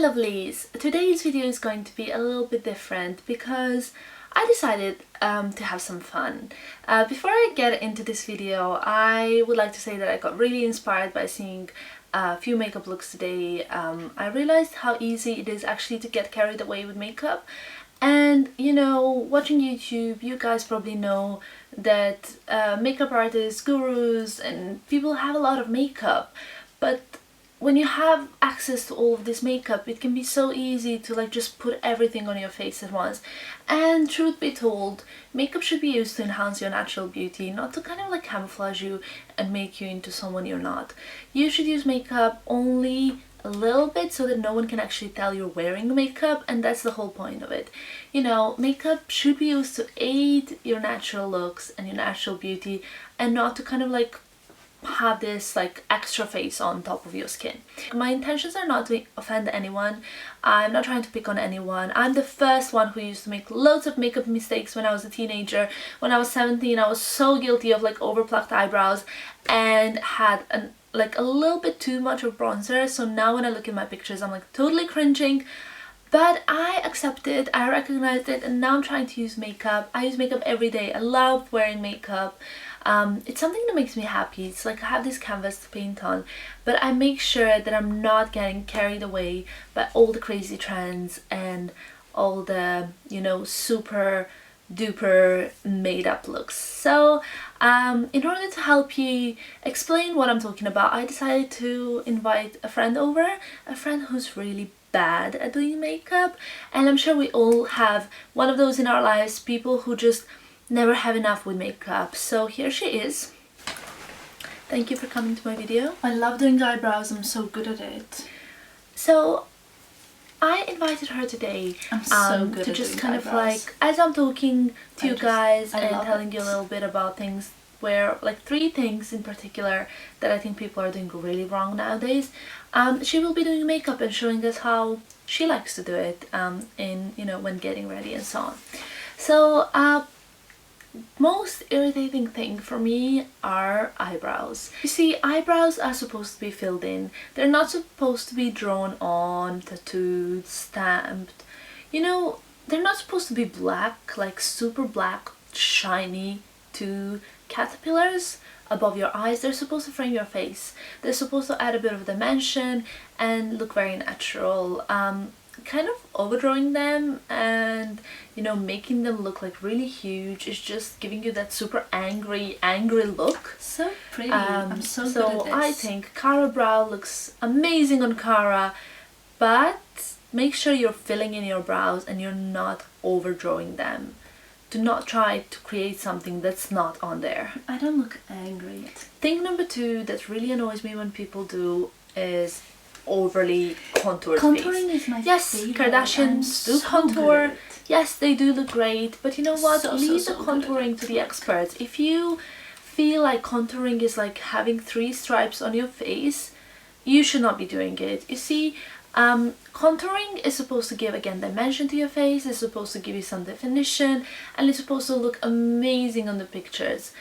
lovelies! Today's video is going to be a little bit different because I decided to have some fun. Before I get into this video, I would like to say that I got really inspired by seeing a few makeup looks today. I realized how easy it is actually to get carried away with makeup. And you know, watching YouTube, you guys probably know that makeup artists, gurus and people have a lot of makeup, but when you have access to all of this makeup, it can be so easy to just put everything on your face at once. And truth be told, makeup should be used to enhance your natural beauty, not to kind of camouflage you and make you into someone you're not. You should use makeup only a little bit so that no one can actually tell you're wearing makeup, and that's the whole point of it. You know, makeup should be used to aid your natural looks and your natural beauty, and not to kind of have this extra face on top of your skin. My intentions are not to offend anyone. I'm not trying to pick on anyone. I'm the first one who used to make loads of makeup mistakes when I was a teenager. When I was 17, I was so guilty of overplucked eyebrows and had a little bit too much of bronzer. So now when I look at my pictures, I'm totally cringing. But I accept it, I recognize it, and now I'm trying to use makeup. I use makeup every day. I love wearing makeup. It's something that makes me happy. It's I have this canvas to paint on, but I make sure that I'm not getting carried away by all the crazy trends and all the, you know, super duper made up looks. So in order to help you explain what I'm talking about, I decided to invite a friend over, a friend who's really bad at doing makeup. And I'm sure we all have one of those in our lives, people who just never have enough with makeup. So here she is. Thank you for coming to my video. I love doing eyebrows, I'm so good at it. So I invited her today to just kind of as I'm talking to you guys and telling you a little bit about things, where three things in particular that I think people are doing really wrong nowadays. She will be doing makeup and showing us how she likes to do it in, you know, when getting ready and so on. So most irritating thing for me are eyebrows. You see, eyebrows are supposed to be filled in. They're not supposed to be drawn on, tattooed, stamped. You know, they're not supposed to be black, super black, shiny to caterpillars above your eyes. They're supposed to frame your face. They're supposed to add a bit of dimension and look very natural. Kind of overdrawing them and, you know, making them look really huge is just giving you that super angry look. So pretty. I'm so good at this. I think Cara brow looks amazing on Cara, but make sure you're filling in your brows and you're not overdrawing them. Do not try to create something that's not on there. I don't look angry. Thing number two that really annoys me when people do is overly contoured Contouring face. is my Yes, favorite. Kardashians do contour. Yes, they do look great, but you know what? Leave the contouring to the experts. If you feel like contouring is having 3 stripes on your face, you should not be doing it. You see, contouring is supposed to give, again, dimension to your face. It's supposed to give you some definition, and it's supposed to look amazing on the pictures.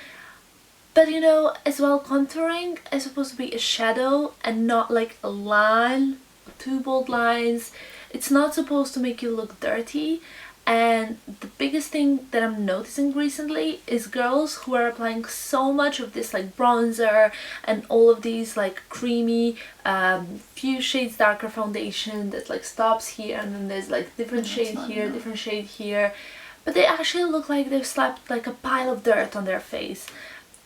But you know, as well, contouring is supposed to be a shadow and not a line, 2 bold lines. It's not supposed to make you look dirty. And the biggest thing that I'm noticing recently is girls who are applying so much of this bronzer and all of these creamy few shades darker foundation that stops here, and then there's different shade here, different shade here, but they actually look like they've slapped a pile of dirt on their face.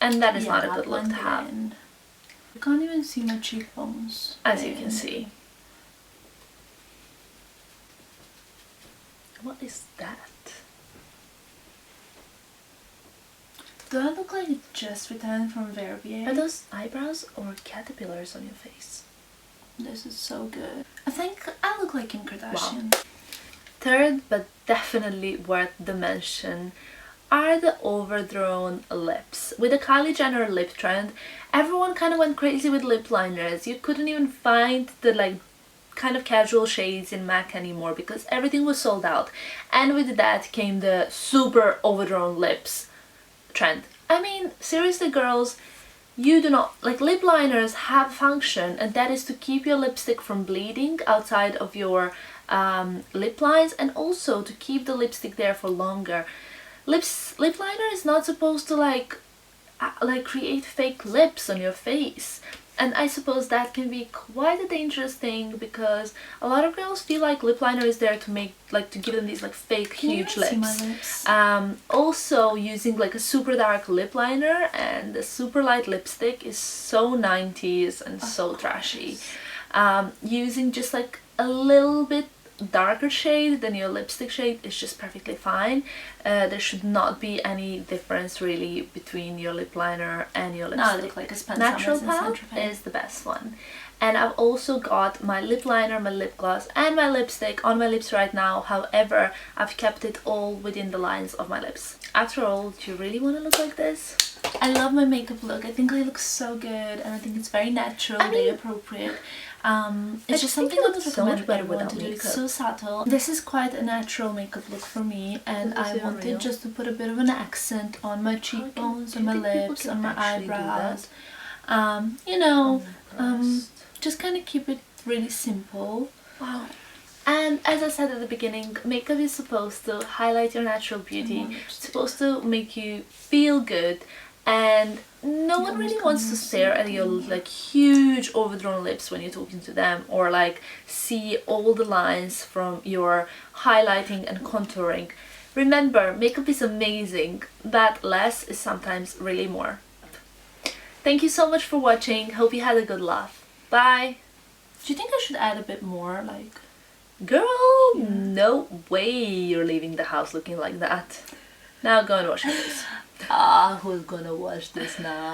And that is not a good look to have. You can't even see my cheekbones. As you can see. What is that? Do I look like I just returned from Verbier? Are those eyebrows or caterpillars on your face? This is so good. I think I look like Kim Kardashian. Wow. Third, but definitely worth the mention, are the overdrawn lips. With the Kylie Jenner lip trend, everyone kind of went crazy with lip liners. You couldn't even find the kind of casual shades in MAC anymore because everything was sold out. And with that came the super overdrawn lips trend. I mean, seriously girls, you do not, like, lip liners have a function, and that is to keep your lipstick from bleeding outside of your lip lines, and also to keep the lipstick there for longer. Lip liner is not supposed to like create fake lips on your face. And I suppose that can be quite a dangerous thing, because a lot of girls feel like lip liner is there to make, like, to give them these like fake huge lips. See my lips? Also, using like a super dark lip liner and a super light lipstick is so 90s and so trashy. Using just like a little bit darker shade than your lipstick shade is just perfectly fine. There should not be any difference really between your lip liner and your lipstick. No, I look like a Spencer Natural Summers in Pal Centrifuge. is the best one. And I've also got my lip liner, my lip gloss and my lipstick on my lips right now. However, I've kept it all within the lines of my lips. After all, do you really want to look like this? I love my makeup look. I think I look so good, and I think it's very natural, very appropriate. It's just something I would so much recommend better everyone without to do. makeup. It's so subtle. This is quite a natural makeup look for me, and I wanted just to put a bit of an accent on my cheekbones, on my lips, on my eyebrows. You know, just kind of keep it really simple. Wow. And as I said at the beginning, makeup is supposed to highlight your natural beauty. It's supposed to make you feel good, and no one really wants to stare at your like huge overdrawn lips when you're talking to them, or like see all the lines from your highlighting and contouring. Remember, makeup is amazing, but less is sometimes really more. Thank you so much for watching. Hope you had a good laugh. Bye. Do you think I should add a bit more, like? Girl, no way you're leaving the house looking like that. Now go and wash your face. Who's gonna wash this now?